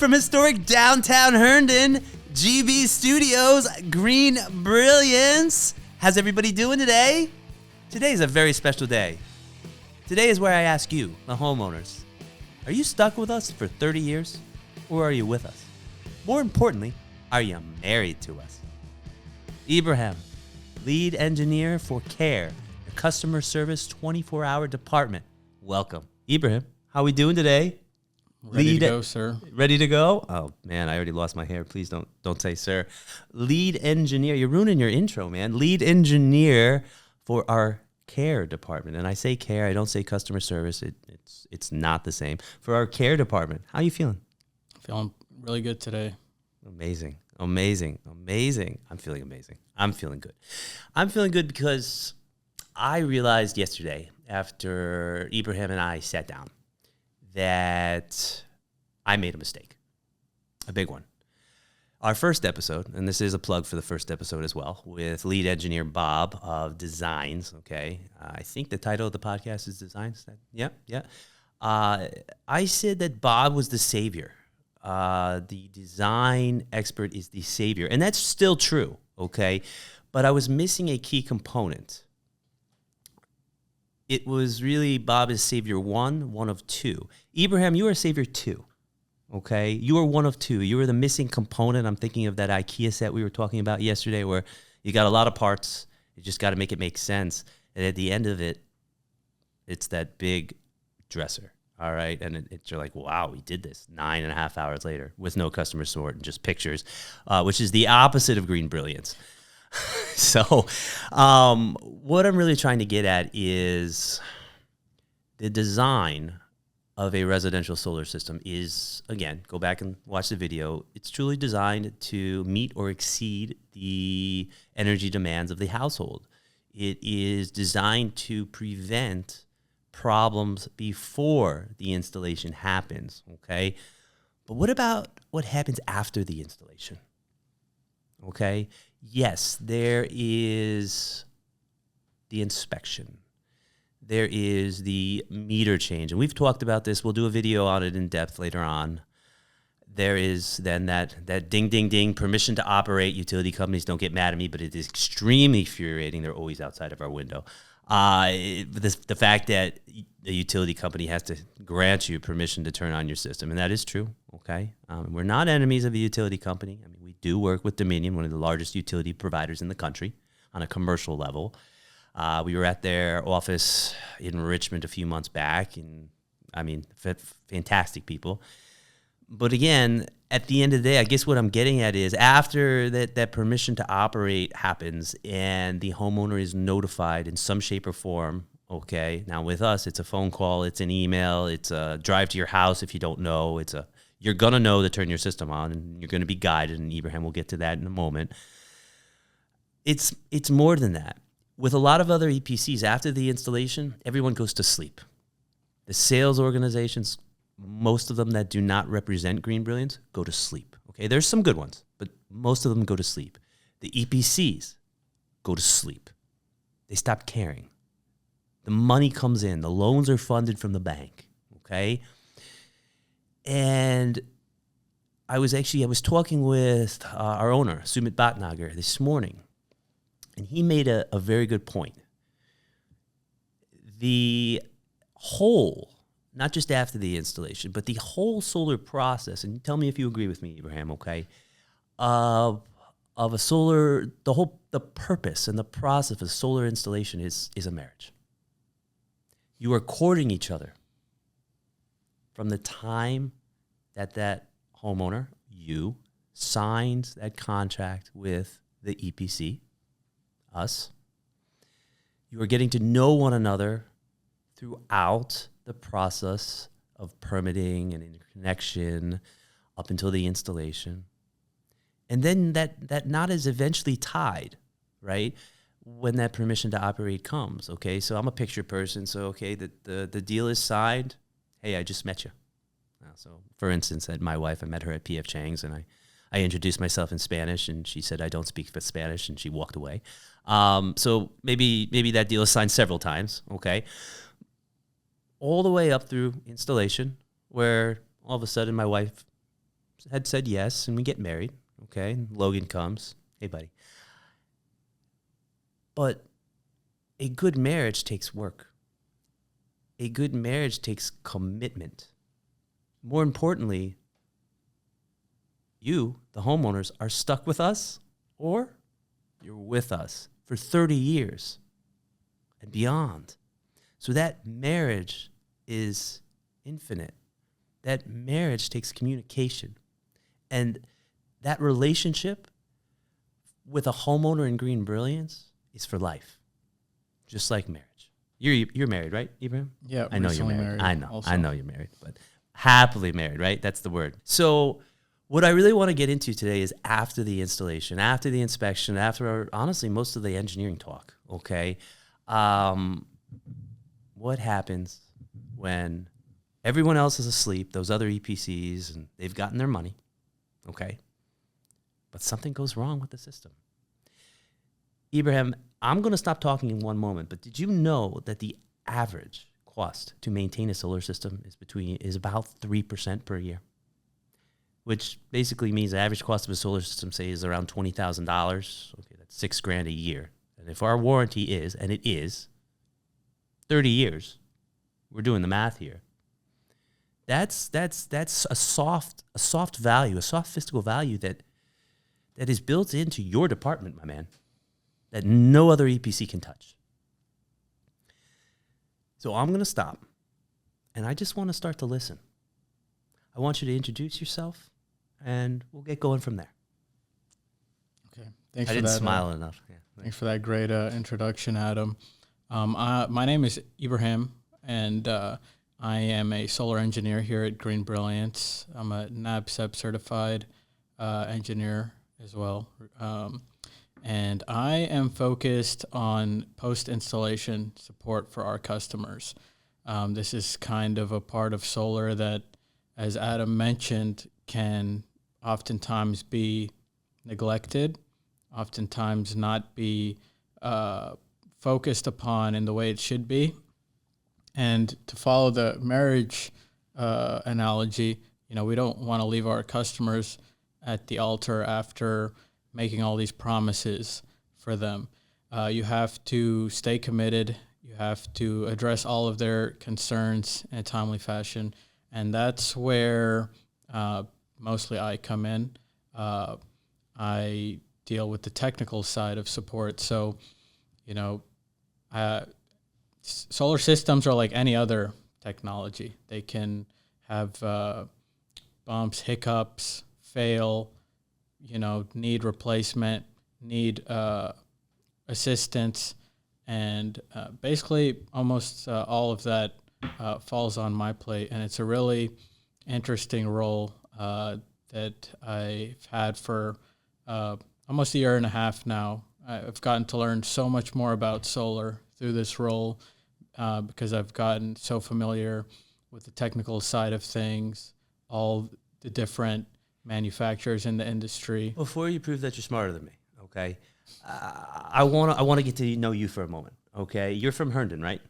from historic downtown Herndon, GB Studios, GreenBrilliance. How's everybody doing today? Today is a very special day. Today is where I ask you, the homeowners, are you stuck with us for 30 years or are you with us? More importantly, are you married to us? Ibrahim, lead engineer for CARE, the customer service 24-hour department. Welcome. Ibrahim, how we doing today? Ready to go, sir. Ready to go? Oh, man, I already lost my hair. Please don't say sir. Lead engineer. You're ruining your intro, man. Lead engineer for our CARE department. And I say CARE. I don't say customer service. It's not the same. For our CARE department. How you feeling? Feeling really good today. Amazing. I'm feeling amazing. I'm feeling good. I'm feeling good because I realized yesterday after Ibrahim and I sat down that I made a mistake, a big one. Our first episode, and this is a plug for the first episode as well, with lead engineer Bob of Designs, okay? I think the title of the podcast is Designs. Yeah. I said that Bob was the savior. The design expert is the savior, and that's still true, okay? But I was missing a key component. It was really Bob is savior one of two. Ibrahim, you are savior two, okay? You are one of two. You are the missing component. I'm thinking of that IKEA set we were talking about yesterday where you got a lot of parts. You just got to make it make sense. And at the end of it, it's that big dresser, all right? And you're like, wow, we did this 9.5 hours later with no customer support and just pictures, which is the opposite of GreenBrilliance. So what I'm really trying to get at is the design of a residential solar system is, again, go back and watch the video. It's truly designed to meet or exceed the energy demands of the household. It is designed to prevent problems before the installation happens, okay? But what about what happens after the installation? Okay? Yes, there is the inspection. There is the meter change. And we've talked about this. We'll do a video on it in depth later on. There is then that ding, ding, ding, permission to operate. Utility companies don't get mad at me, but it is extremely infuriating. They're always outside of our window. The fact that the utility company has to grant you permission to turn on your system, and that is true, okay? We're not enemies of a utility company. I mean, we do work with Dominion, one of the largest utility providers in the country, on a commercial level. We were at their office in Richmond a few months back, and I mean, fantastic people. But again, at the end of the day, I guess what I'm getting at is after that permission to operate happens and the homeowner is notified in some shape or form, okay? Now with us, it's a phone call, it's an email, it's a drive to your house if you don't know, you're going to know to turn your system on and you're going to be guided, and Ibrahim will get to that in a moment. It's more than that. With a lot of other EPCs, after the installation, everyone goes to sleep. The sales organizations, most of them that do not represent GreenBrilliance, go to sleep. Okay, there's some good ones, but most of them go to sleep. The EPCs go to sleep. They stop caring. The money comes in. The loans are funded from the bank. Okay, and I was talking with our owner, Sumit Bhatnagar, this morning, and he made a very good point. The whole, not just after the installation, but the whole solar process, and tell me if you agree with me, Ibrahim, okay, of a solar, the purpose and the process of solar installation is a marriage. You are courting each other from the time that homeowner, you, signs that contract with the EPC, us. You are getting to know one another throughout the process of permitting and interconnection up until the installation. And then that knot is eventually tied, right? When that permission to operate comes, okay? So I'm a picture person, so okay, the deal is signed. Hey, I just met you. So for instance, my wife, I met her at P.F. Chang's, and I introduced myself in Spanish, and she said, I don't speak Spanish, and she walked away. So maybe that deal is signed several times, okay? All the way up through installation, where all of a sudden my wife had said yes, and we get married. Okay, Logan comes. Hey, buddy. But a good marriage takes work. A good marriage takes commitment. More importantly, you, the homeowners, are stuck with us, or you're with us for 30 years and beyond. So that marriage is infinite. That marriage takes communication. And that relationship with a homeowner in GreenBrilliance is for life, just like marriage. You're married, right, Ibrahim? Yeah, I know you're married. married. I know. Also. I know you're married, but happily married, right? That's the word. So what I really want to get into today is after the installation, after the inspection, after, honestly, most of the engineering talk, okay? What happens when everyone else is asleep, those other EPCs, and they've gotten their money, okay? But something goes wrong with the system. Ibrahim, I'm going to stop talking in one moment, but did you know that the average cost to maintain a solar system is about 3% per year? Which basically means the average cost of a solar system, say, is around $20,000. Okay, that's $6,000 a year. And if our warranty is, and it is, 30 years, we're doing the math here. That's a soft value, a soft fiscal value that is built into your department, my man, that no other EPC can touch. So I'm going to stop, and I just want to start to listen. I want you to introduce yourself, and we'll get going from there. Okay. Thanks I for didn't that. smile enough. Yeah. Thanks for that great introduction, Adam. My name is Ibrahim, and I am a solar engineer here at GreenBrilliance. I'm a NABCEP certified engineer as well. And I am focused on post-installation support for our customers. This is kind of a part of solar that, as Adam mentioned, can oftentimes be neglected, oftentimes not be focused upon in the way it should be. And to follow the marriage analogy, we don't want to leave our customers at the altar after making all these promises for them. You have to stay committed. You have to address all of their concerns in a timely fashion. And that's where mostly I come in. I deal with the technical side of support. So, solar systems are like any other technology. They can have bumps, hiccups, fail, need replacement, need assistance, and basically almost all of that falls on my plate. And it's a really interesting role that I've had for almost a year and a half now. I've gotten to learn so much more about solar through this role because I've gotten so familiar with the technical side of things, all the different manufacturers in the industry. Before you prove that you're smarter than me, okay, I want to get to know you for a moment, okay? You're from Herndon, right?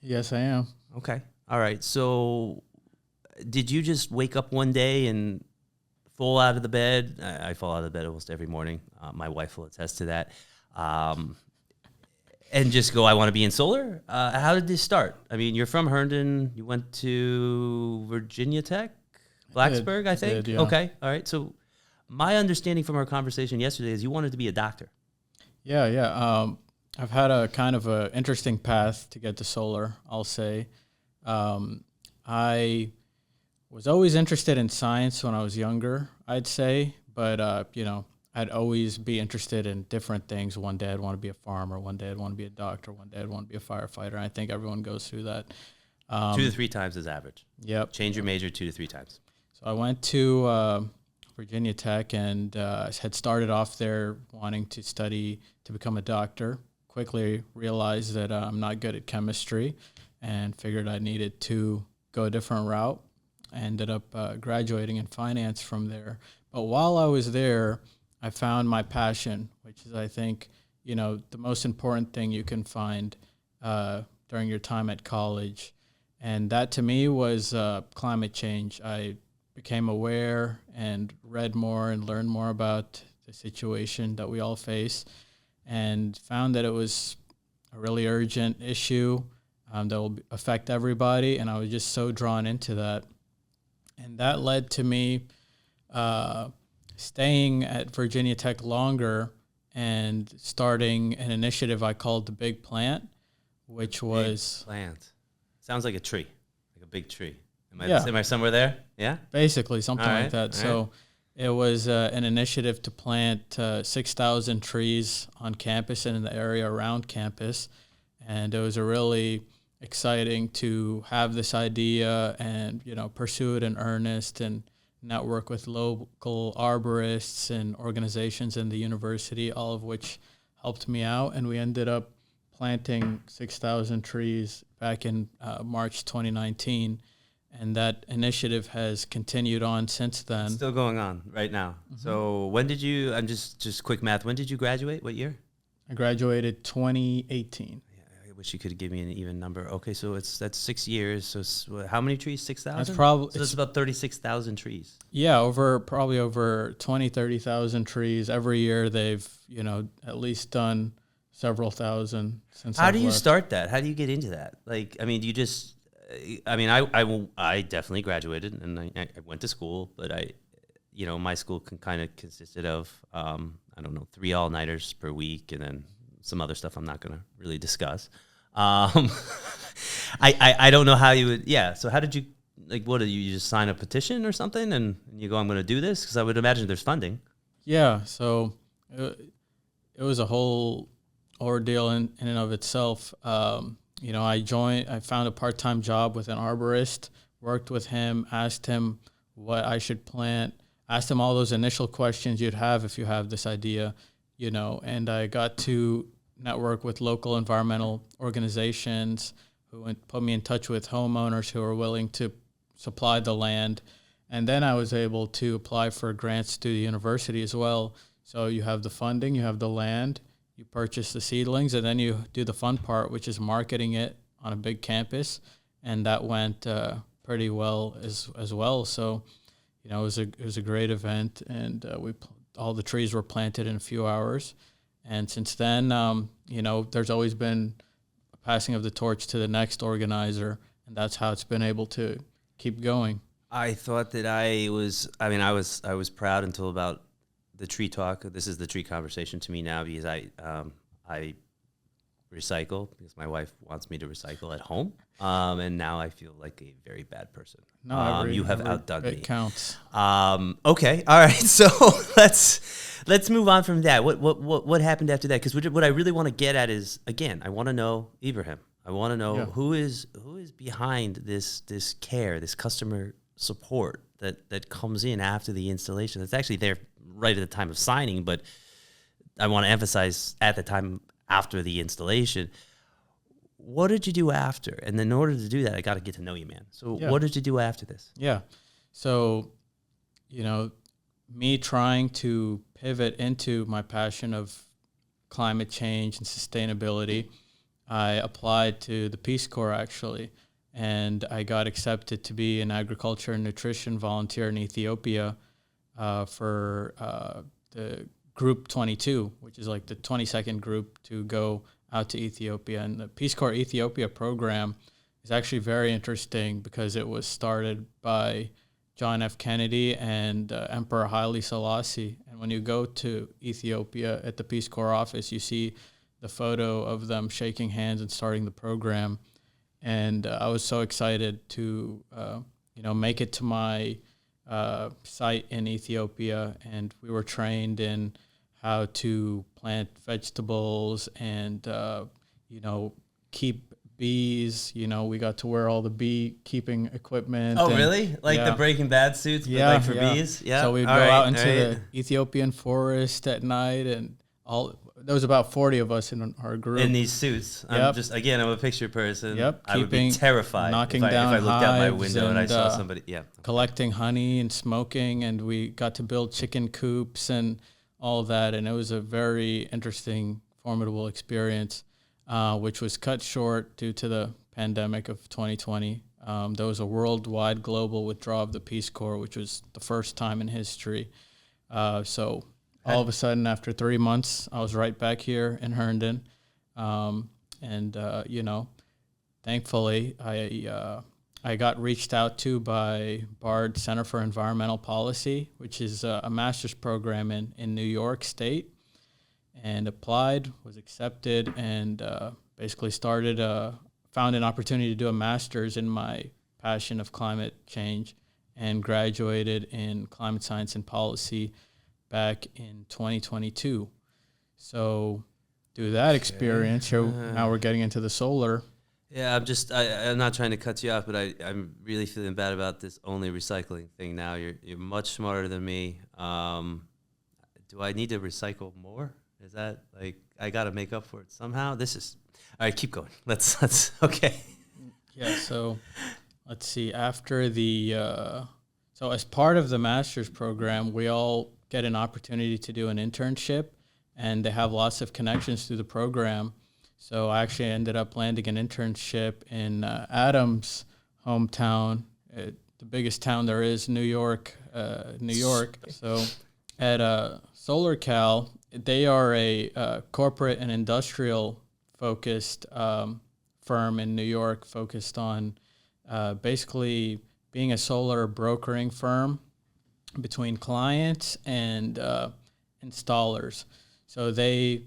Yes, I am. Okay. All right. So did you just wake up one day and fall out of the bed? I fall out of the bed almost every morning. My wife will attest to that. And just go, I want to be in solar? How did this start? I mean, you're from Herndon. You went to Virginia Tech? Blacksburg, I think? Did, yeah. Okay. All right. So my understanding from our conversation yesterday is you wanted to be a doctor. Yeah. I've had a kind of a interesting path to get to solar, I'll say. I was always interested in science when I was younger, I'd say. But, I'd always be interested in different things. One day I'd want to be a farmer. One day I'd want to be a doctor. One day I'd want to be a firefighter. And I think everyone goes through that. 2 to 3 times is average. Yep. Change your major 2 to 3 times. So I went to Virginia Tech and had started off there wanting to study to become a doctor. Quickly realized that I'm not good at chemistry and figured I needed to go a different route. I ended up graduating in finance from there. But while I was there, I found my passion, which is, I think, the most important thing you can find during your time at college. And that, to me, was climate change. I became aware and read more and learned more about the situation that we all face, and found that it was a really urgent issue that will affect everybody. And I was just so drawn into that. And that led to me staying at Virginia Tech longer and starting an initiative I called the Big Plant, which was... Big plant. Sounds like a tree, like a big tree. Yeah. Am I somewhere there? Yeah? Basically, something All right, like that. all So it was an initiative to plant 6,000 trees on campus and in the area around campus. And it was a really exciting to have this idea and, pursue it in earnest and network with local arborists and organizations in the university, all of which helped me out. And we ended up planting 6,000 trees back in March 2019. And that initiative has continued on since then. It's still going on right now. Mm-hmm. So when did you, I'm just quick math, when did you graduate? What year? I graduated 2018. I wish you could give me an even number. Okay, so that's 6 years. So how many trees? 6,000? That's probably... So it's about 36,000 trees. Yeah, probably over 20, 30,000 trees. Every year they've, at least done several thousand since How I've do you left. start that? How do you get into that? Like, I mean, I definitely graduated and I went to school, but my school consisted of, 3 all-nighters per week and then some other stuff I'm not going to really discuss. I don't know how you would, so how did you, what did you just sign a petition or something and you go, I'm going to do this? Because I would imagine there's funding. Yeah, so it was a whole ordeal in and of itself. I found a part-time job with an arborist, worked with him, asked him what I should plant, asked him all those initial questions you'd have if you have this idea, and I got to network with local environmental organizations who put me in touch with homeowners who are willing to supply the land. And then I was able to apply for grants to the university as well. So you have the funding, you have the land, you purchase the seedlings, and then you do the fun part, which is marketing it on a big campus. And that went pretty well as well. So, it was a great event, and all the trees were planted in a few hours. And since then, there's always been a passing of the torch to the next organizer, and that's how it's been able to keep going. I thought that I was proud until about the tree talk. This is the tree conversation to me now because I recycle because my wife wants me to recycle at home. And now I feel like a very bad person. No, you have outdone me. It counts. Okay. All right. So let's move on from that. What happened after that? Because what I really want to get at is, again, I want to know Ibrahim. I want to know who is behind this care, this customer support that comes in after the installation. It's actually there right at the time of signing, but I want to emphasize at the time after the installation. What did you do after? And in order to do that, I got to get to know you, man. So what did you do after this? Yeah. So, me trying to pivot into my passion of climate change and sustainability, I applied to the Peace Corps, actually, and I got accepted to be an agriculture and nutrition volunteer in Ethiopia for the Group 22, which is like the 22nd group to go out to Ethiopia. And the Peace Corps Ethiopia program is actually very interesting because it was started by John F. Kennedy and Emperor Haile Selassie. And when you go to Ethiopia at the Peace Corps office, you see the photo of them shaking hands and starting the program. And I was so excited to, make it to my site in Ethiopia. And we were trained in how to plant vegetables and, keep bees. We got to wear all the beekeeping equipment. Oh, really? Like the Breaking Bad suits, but like for bees? Yeah. So we'd go out into the Ethiopian forest at night, and there was about 40 of us in our group. In these suits. I'm a picture person. Yep. I would be terrified knocking if down I looked out my window and I and, saw somebody. Yeah. Collecting honey and smoking, and we got to build chicken coops and all that. And it was a very interesting, formidable experience, which was cut short due to the pandemic of 2020. There was a worldwide global withdrawal of the Peace Corps, which was the first time in history. So all of a sudden, after 3 months, I was right back here in Herndon. Thankfully, I got reached out to by Bard Center for Environmental Policy, which is a master's program in New York State, and applied, was accepted, and basically found an opportunity to do a master's in my passion of climate change, and graduated in climate science and policy back in 2022. So through that experience, here now we're getting into the solar. Yeah, I'm not trying to cut you off, but I'm really feeling bad about this only recycling thing now. You're much smarter than me. Do I need to recycle more? Is that like I got to make up for it somehow? All right, keep going. Let's okay. Yeah, so let's see. So as part of the master's program, we all get an opportunity to do an internship, and they have lots of connections through the program. So I actually ended up landing an internship in Adam's hometown, the biggest town there is, New York. So at SolarCal, they are a corporate and industrial focused firm in New York, focused on basically being a solar brokering firm between clients and installers. So they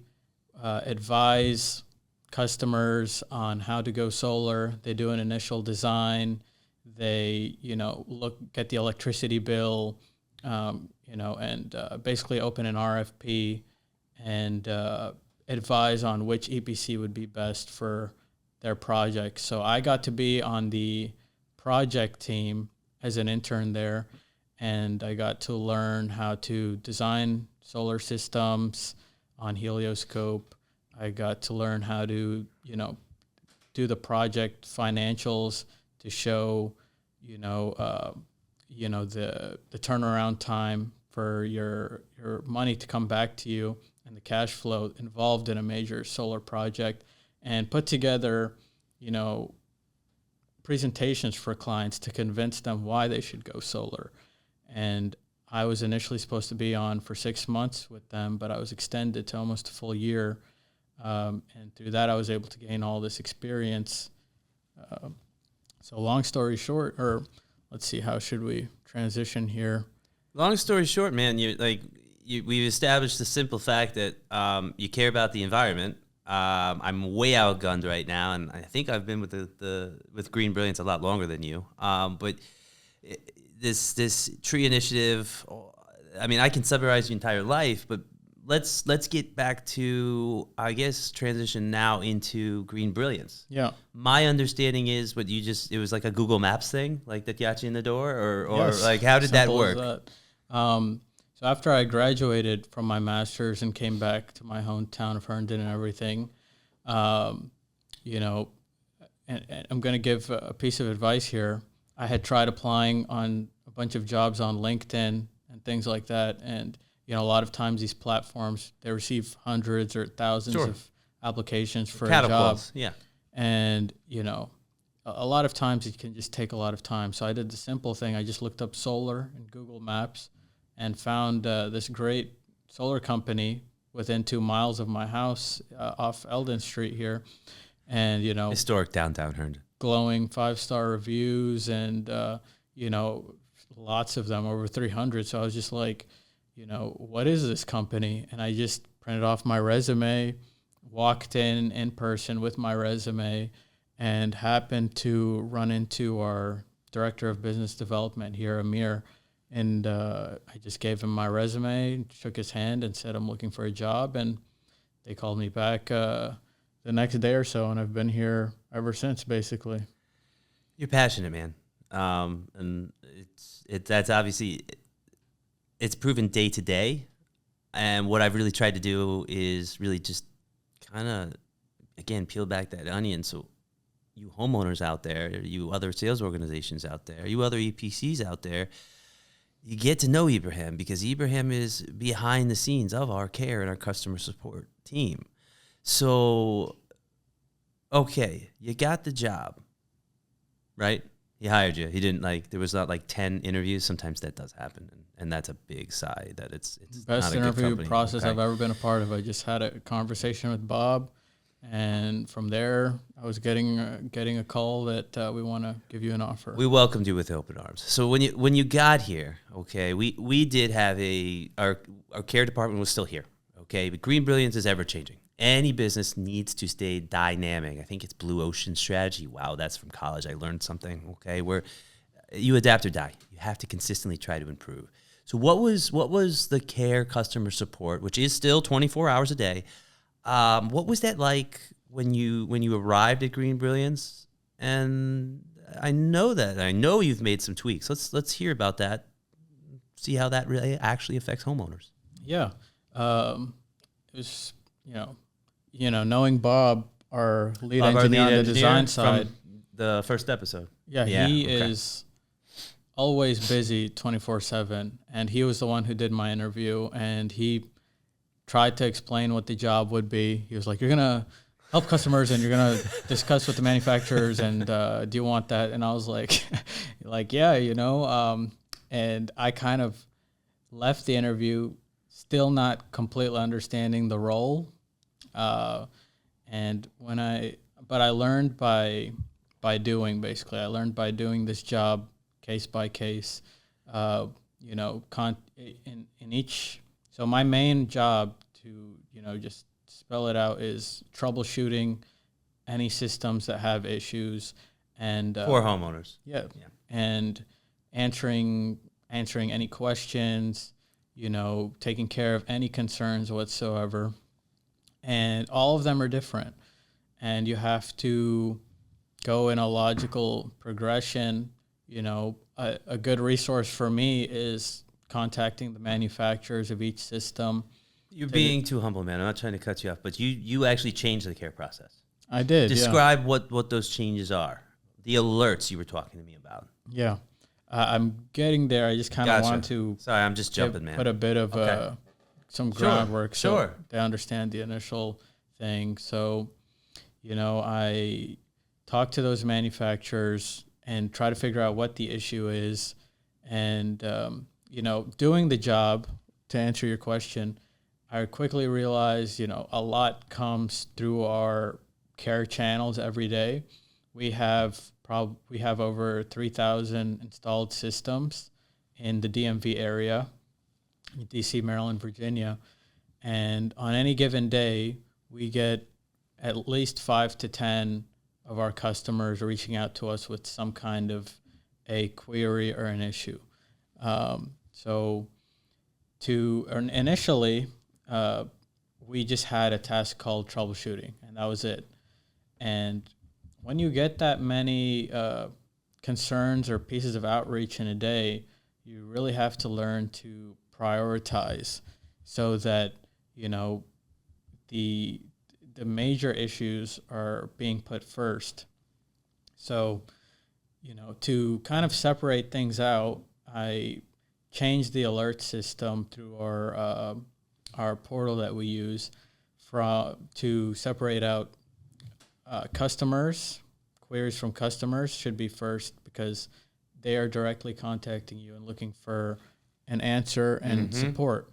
advise customers on how to go solar. They do an initial design. They, get the electricity bill, and basically open an RFP and advise on which EPC would be best for their project. So I got to be on the project team as an intern there, and I got to learn how to design solar systems on helioscope. I got to learn how to, do the project financials to show, the turnaround time for your money to come back to you and the cash flow involved in a major solar project, and put together, presentations for clients to convince them why they should go solar. And I was initially supposed to be on for 6 months with them, but I was extended to almost a full year. And through that, I was able to gain all this experience. So long story short, or let's see, how should we transition here? Long story short, man, we've established the simple fact that you care about the environment. I'm way outgunned right now, and I think I've been with with GreenBrilliance a lot longer than you. But this tree initiative, I mean, I can summarize your entire life, but let's get back to, I guess, transition now into GreenBrilliance. Yeah. My understanding is it was like a Google Maps thing, like that got you in the door, or Yes. like how did that Simple as work? that. So after I graduated from my master's and came back to my hometown of Herndon and everything, and I'm going to give a piece of advice here. I had tried applying on a bunch of jobs on LinkedIn and things like that, and a lot of times these platforms, they receive hundreds or thousands Sure. of applications for a Catapults, job. yeah. And, a lot of times it can just take a lot of time. So I did the simple thing. I just looked up solar in Google Maps and found this great solar company within 2 miles of my house off Eldon Street here. And, Historic downtown Herndon. glowing 5-star reviews and, lots of them, over 300. So I was just like, what is this company? And I just printed off my resume, walked in person with my resume, and happened to run into our director of business development here, Amir. And I just gave him my resume, shook his hand, and said, I'm looking for a job. And they called me back the next day or so, and I've been here ever since, basically. You're passionate, man. And that's obviously, it's proven day to day. And what I've really tried to do is really just kind of, again, peel back that onion. So you homeowners out there, you other sales organizations out there, you other EPCs out there, you get to know Ibrahim, because Ibrahim is behind the scenes of our care and our customer support team. So, okay, you got the job, right? He hired you. He didn't there was not 10 interviews. Sometimes that does happen. And that's a big sigh that it's Best not a good interview company. process Okay. I've ever been a part of. I just had a conversation with Bob, and from there, I was getting a call that we want to give you an offer. We welcomed you with open arms. So when you got here, okay, we did have our care department was still here, okay, but GreenBrilliance is ever changing. Any business needs to stay dynamic. I think it's blue ocean strategy. Wow, that's from college. I learned something. Okay, where you adapt or die. You have to consistently try to improve. So what was the care customer support, which is still 24 hours a day? What was that like when you arrived at GreenBrilliance? And I know you've made some tweaks. Let's hear about that. See how that really actually affects homeowners. Yeah, it was knowing Bob, our lead engineer on the design side, from the first episode. Yeah, he is always busy 24/7, and he was the one who did my interview, and he tried to explain what the job would be. He was like, "You're gonna help customers, and you're gonna discuss with the manufacturers, and do you want that?" And I was like, yeah, and I kind of left the interview still not completely understanding the role, and I learned by doing. Basically, I learned by doing this job case by case. In each. So my main job, to just spell it out, is troubleshooting any systems that have issues, and for homeowners. Yeah, and answering any questions. Taking care of any concerns whatsoever, and all of them are different, and you have to go in a logical progression. A good resource for me is contacting the manufacturers of each system. You're being too humble, man. I'm not trying to cut you off, but you actually changed the care process. I did. Describe what those changes are. The alerts you were talking to me about. Yeah. I'm getting there. I just kind of want to... Sorry, I'm just jumping, man. Put a bit of some groundwork so they understand the initial thing. So, I talk to those manufacturers and try to figure out what the issue is. And, doing the job, to answer your question, I quickly realized, a lot comes through our care channels every day. We have over 3,000 installed systems in the DMV area, DC, Maryland, Virginia. And on any given day, we get at least 5 to 10 of our customers reaching out to us with some kind of a query or an issue. Initially, we just had a task called troubleshooting, and that was it. And when you get that many concerns or pieces of outreach in a day, you really have to learn to prioritize so that, the major issues are being put first. So, to kind of separate things out, I changed the alert system through our portal that we use to separate out customers. Queries from customers should be first because they are directly contacting you and looking for an answer and support.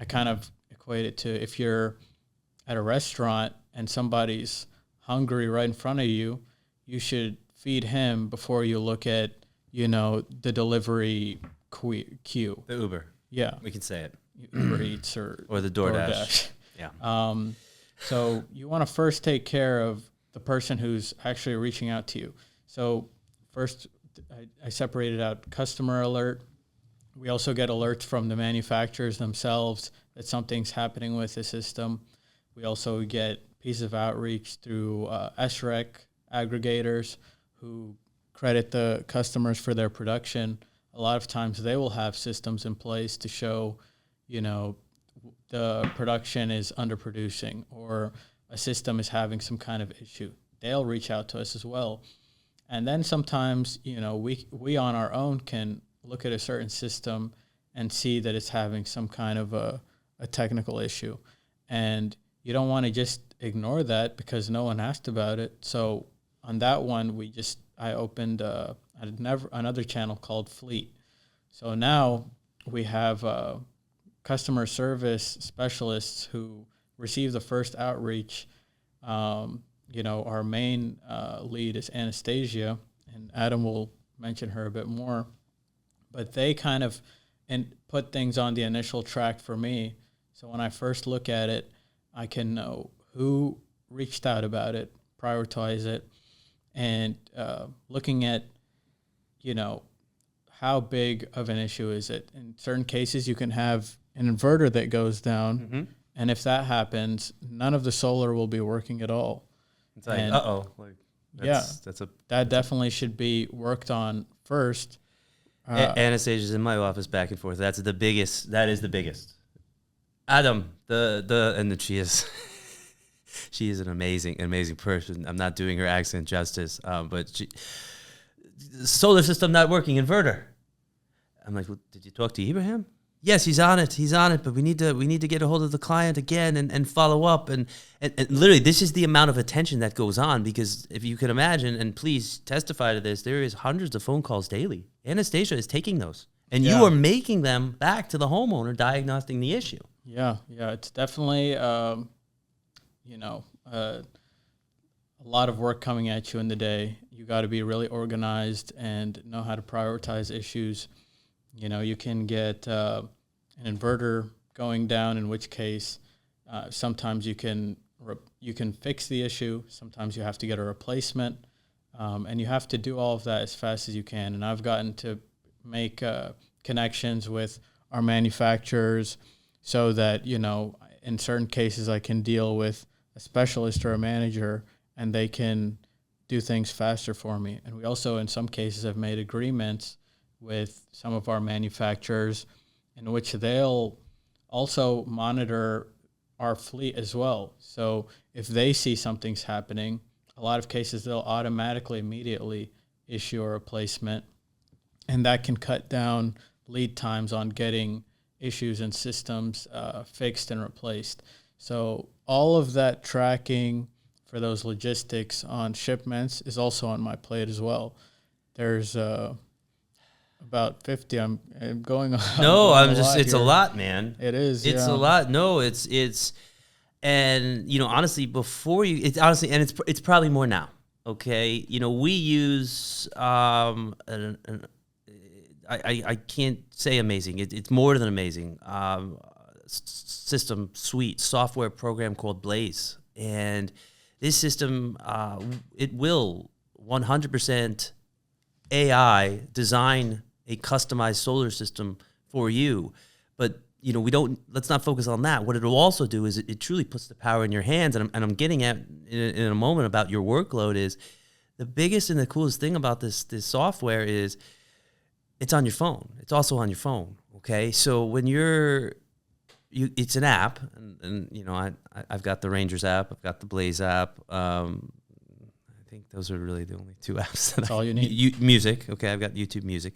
I kind of equate it to if you're at a restaurant and somebody's hungry right in front of you, you should feed him before you look at, the delivery queue. The Uber. Yeah. We can say it. Uber Eats or the DoorDash. Yeah. So you want to first take care of the person who's actually reaching out to you. So first, I separated out customer alert. We also get alerts from the manufacturers themselves that something's happening with the system. We also get pieces of outreach through SREC aggregators who credit the customers for their production. A lot of times they will have systems in place to show, the production is underproducing or a system is having some kind of issue. They'll reach out to us as well. And then sometimes, we on our own can look at a certain system and see that it's having some kind of a technical issue. And you don't want to just ignore that because no one asked about it. So on that one, I opened a another channel called Fleet. So now we have customer service specialists who receive the first outreach. Our main lead is Anastasia, and Adam will mention her a bit more. But they kind of put things on the initial track for me. So when I first look at it, I can know who reached out about it, prioritize it, and looking at, how big of an issue is it. In certain cases, you can have an inverter that goes down, and if that happens, none of the solar will be working at all. It's like, that definitely should be worked on first. Anastasia's in my office back and forth. That is the biggest. Adam, and she is she is an amazing person. I'm not doing her accent justice, but solar system not working, inverter. I'm like, well, did you talk to Ibrahim? Yes, he's on it, but we need to get a hold of the client again and follow up. And literally, this is the amount of attention that goes on, because if you can imagine, and please testify to this, there is hundreds of phone calls daily. Anastasia is taking those, and you are making them back to the homeowner, diagnosing the issue. Yeah, it's definitely, a lot of work coming at you in the day. You got to be really organized and know how to prioritize issues. You can get an inverter going down, in which case sometimes you can fix the issue. Sometimes you have to get a replacement, and you have to do all of that as fast as you can. And I've gotten to make connections with our manufacturers so that, in certain cases I can deal with a specialist or a manager, and they can do things faster for me. And we also, in some cases, have made agreements with some of our manufacturers in which they'll also monitor our fleet as well. So if they see something's happening, a lot of cases they'll automatically, immediately issue a replacement, and that can cut down lead times on getting issues and systems fixed and replaced. So all of that tracking for those logistics on shipments is also on my plate as well. There's about 50. I'm going on. No, it's a lot, man. It is. It's a lot. No, it's and honestly, it's probably more now. Okay, we use I can't say amazing. It's more than amazing. System suite software program called Blaze, and this system it will 100% AI design a customized solar system for you. But let's not focus on that. What it'll also do is it truly puts the power in your hands. And I'm getting at in a moment about your workload is the biggest and the coolest thing about this software is it's on your phone. It's also on your phone. Okay, so when it's an app, and I've got the Rangers app, I've got the Blaze app. I think those are really the only two apps. That's all you need. Music, okay, I've got YouTube Music,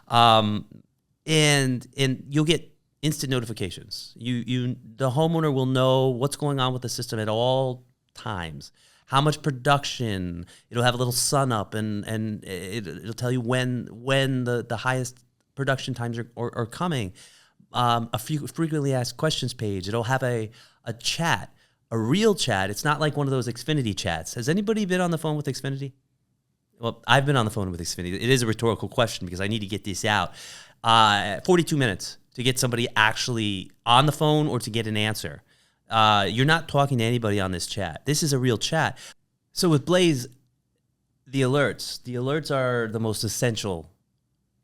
and you'll get instant notifications. The homeowner will know what's going on with the system at all times. How much production? It'll have a little sun up, and it'll tell you when the highest production times are coming. A few frequently asked questions page. It'll have a chat, a real chat. It's not like one of those Xfinity chats. Has anybody been on the phone with Xfinity? Well, I've been on the phone with Xfinity. It is a rhetorical question because I need to get this out. 42 minutes to get somebody actually on the phone or to get an answer. You're not talking to anybody on this chat. This is a real chat. So with Blaze, the alerts are the most essential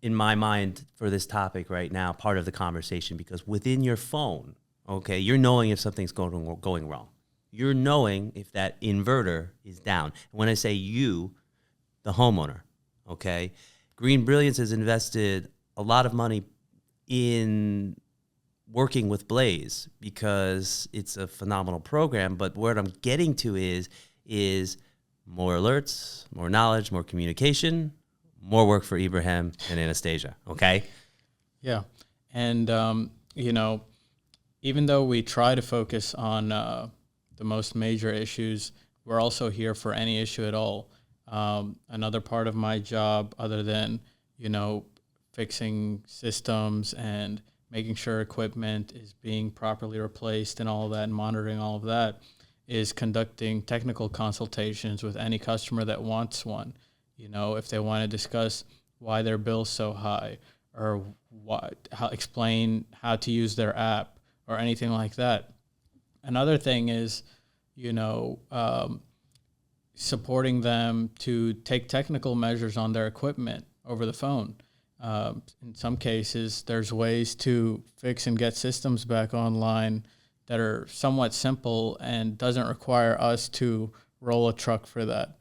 in my mind for this topic right now, part of the conversation, because within your phone, okay, you're knowing if something's going wrong. You're knowing if that inverter is down. And when I say you, the homeowner, okay, GreenBrilliance has invested a lot of money in working with Blaze because it's a phenomenal program. But what I'm getting to is more alerts, more knowledge, more communication, more work for Ibrahim and Anastasia. Okay. Yeah. And, even though we try to focus on the most major issues, we're also here for any issue at all. Another part of my job, other than, fixing systems and making sure equipment is being properly replaced and all of that, and monitoring all of that, is conducting technical consultations with any customer that wants one. If they want to discuss why their bill's so high, or explain how to use their app or anything like that. Another thing is, supporting them to take technical measures on their equipment over the phone. In some cases, there's ways to fix and get systems back online that are somewhat simple and doesn't require us to roll a truck for that.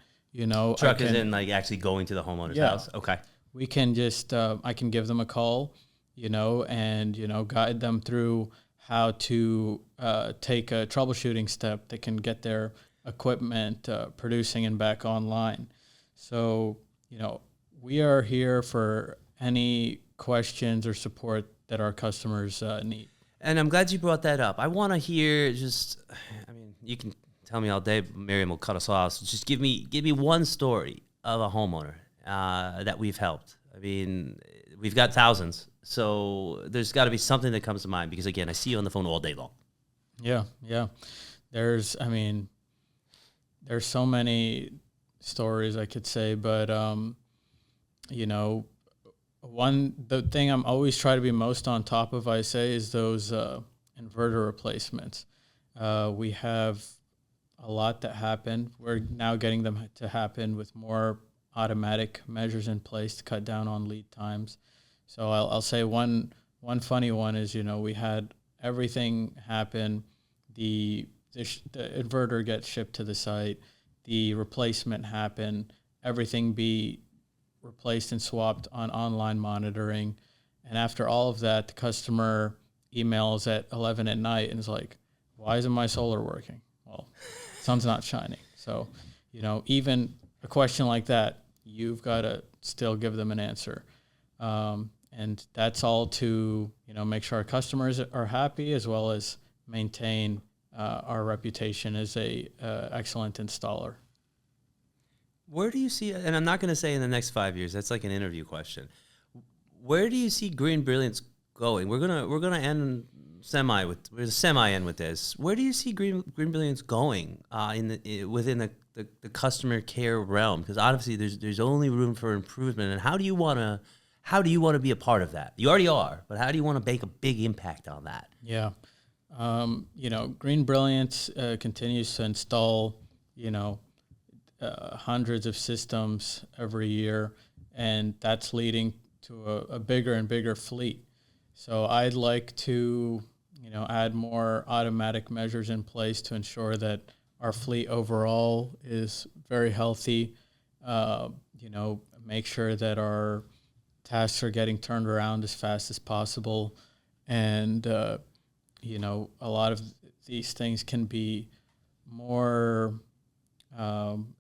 Truck is in like actually going to the homeowner's house. Okay. We can just, I can give them a call, and, guide them through how to take a troubleshooting step that can get their equipment producing and back online. So, we are here for any questions or support that our customers need. And I'm glad you brought that up. I want to hear you can tell me all day, Miriam will cut us off. So just give me one story of a homeowner that we've helped. I mean, we've got thousands, so there's got to be something that comes to mind, because again, I see you on the phone all day long. Yeah. There's so many stories I could say, but the thing I'm always try to be most on top of, I say, is those inverter replacements. We have a lot that happen. We're now getting them to happen with more automatic measures in place to cut down on lead times. So I'll say one funny one is, we had everything happen. The inverter gets shipped to the site. The replacement happen. Everything be replaced and swapped on online monitoring. And after all of that, the customer emails at 11 at night and is like, why isn't my solar working? Well, sun's not shining. So, even a question like that, you've got to still give them an answer. And that's all to, make sure our customers are happy, as well as maintain our reputation as a excellent installer. Where do you see, and I'm not going to say in the next 5 years, that's like an interview question. Where do you see GreenBrilliance going? We're gonna end semi-end with this. Where do you see GreenBrilliance going within the customer care realm? Because obviously there's only room for improvement. And how do you want to be a part of that? You already are, but how do you want to make a big impact on that? Yeah, GreenBrilliance continues to install, hundreds of systems every year, and that's leading to a bigger and bigger fleet. So I'd like to, add more automatic measures in place to ensure that our fleet overall is very healthy. Make sure that our tasks are getting turned around as fast as possible, and a lot of these things can be more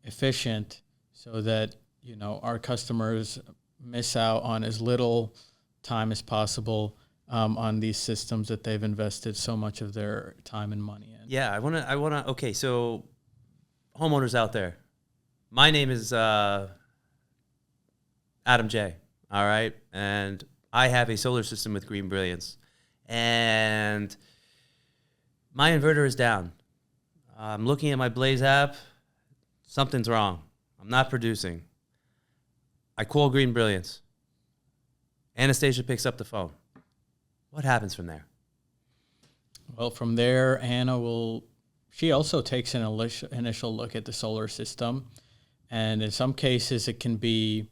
efficient, so that our customers miss out on as little time as possible on these systems that they've invested so much of their time and money in. Yeah, I wanna. Okay, so homeowners out there, my name is Adam J. All right, and I have a solar system with GreenBrilliance, and my inverter is down. I'm looking at my Blaze app. Something's wrong. I'm not producing. I call GreenBrilliance. Anastasia picks up the phone. What happens from there? Well, from there, she also takes an initial look at the solar system. And in some cases, it can be,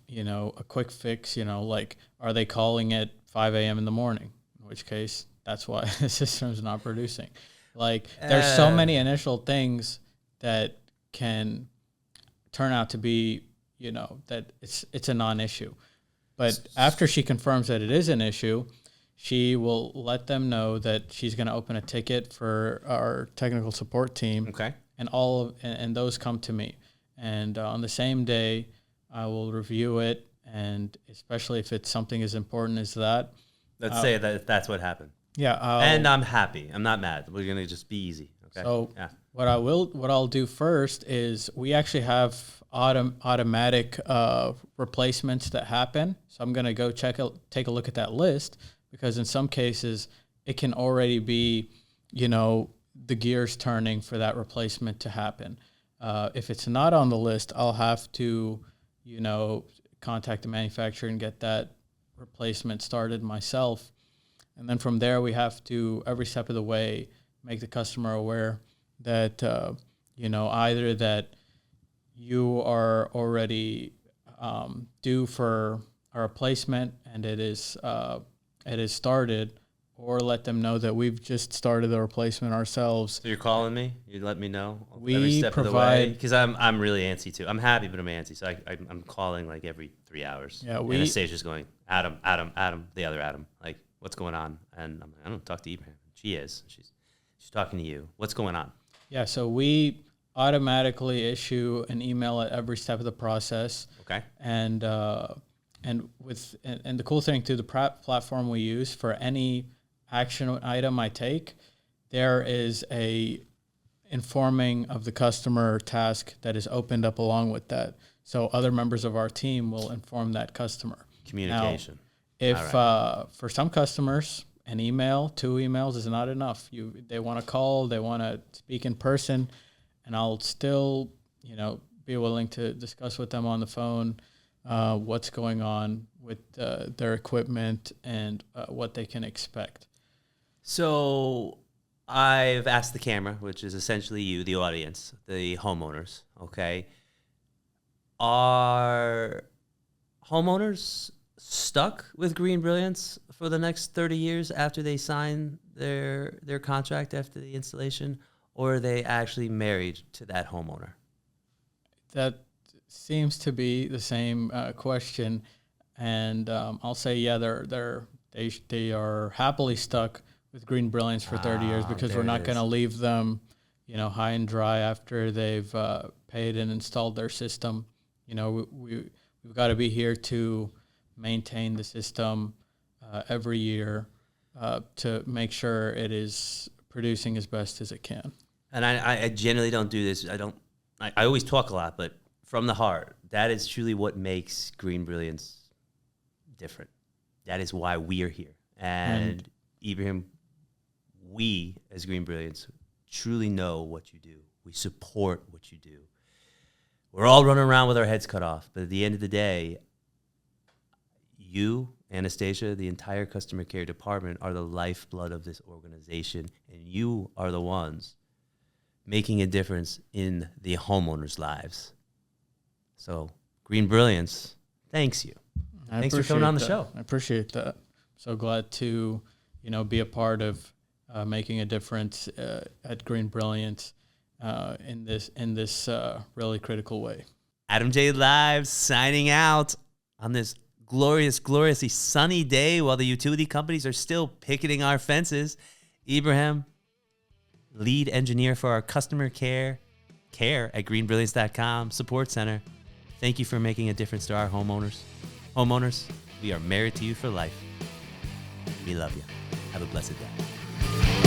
a quick fix, like, are they calling at 5 a.m. in the morning? In which case, that's why the system's not producing. Like, there's so many initial things that can turn out to be, that it's a non-issue. But after she confirms that it is an issue, she will let them know that she's going to open a ticket for our technical support team. Okay. And those come to me. And on the same day, I will review it, and especially if it's something as important as that. Let's say that that's what happened. Yeah. And I'm happy. I'm not mad. We're going to just be easy. Okay. So yeah. What I'll do first is we actually have automatic replacements that happen. So I'm gonna go take a look at that list, because in some cases it can already be, the gears turning for that replacement to happen. If it's not on the list, I'll have to, contact the manufacturer and get that replacement started myself. And then from there, we have to, every step of the way, make the customer aware that, either that you are already due for a replacement and it is started, or let them know that we've just started the replacement ourselves. So you're calling me? You let me know We every step of the way? provide- Because I'm really antsy too. I'm happy, but I'm antsy. So I'm calling like every 3 hours. Yeah, Anastasia's going, Adam, the other Adam. Like, what's going on? And I'm like, I don't talk to Ibrahim. She is. She's talking to you. What's going on? Yeah, so we automatically issue an email at every step of the process. Okay. And the cool thing too, the platform we use for any action item I take, there is a informing of the customer task that is opened up along with that. So other members of our team will inform that customer. Communication. Now, if for some customers, an email, 2 emails is not enough. They want to call, they want to speak in person, and I'll still, be willing to discuss with them on the phone what's going on with their equipment and what they can expect. So I've asked the camera, which is essentially you, the audience, the homeowners, okay? Are homeowners stuck with GreenBrilliance for the next 30 years after they sign their contract after the installation, or are they actually married to that homeowner? That seems to be the same question, and I'll say, yeah, they are happily stuck with GreenBrilliance for 30 years, because we're not going to leave them, high and dry after they've paid and installed their system. We've got to be here to maintain the system every year to make sure it is producing as best as it can. And I generally don't do this. I always talk a lot, but from the heart, that is truly what makes GreenBrilliance different. That is why we are here. And Ibrahim, we as GreenBrilliance truly know what you do. We support what you do. We're all running around with our heads cut off, but at the end of the day, you, Anastasia, the entire customer care department are the lifeblood of this organization, and you are the ones making a difference in the homeowners' lives. So GreenBrilliance thanks you. Thanks for coming on the show. I appreciate that. So glad to, be a part of making a difference at GreenBrilliance in this really critical way. Adam J. Live signing out on this gloriously sunny day while the utility companies are still picketing our fences. Ibrahim, lead engineer for our customer care at greenbrilliance.com support center. Thank you for making a difference to our homeowners. Homeowners, we are married to you for life. We love you. Have a blessed day.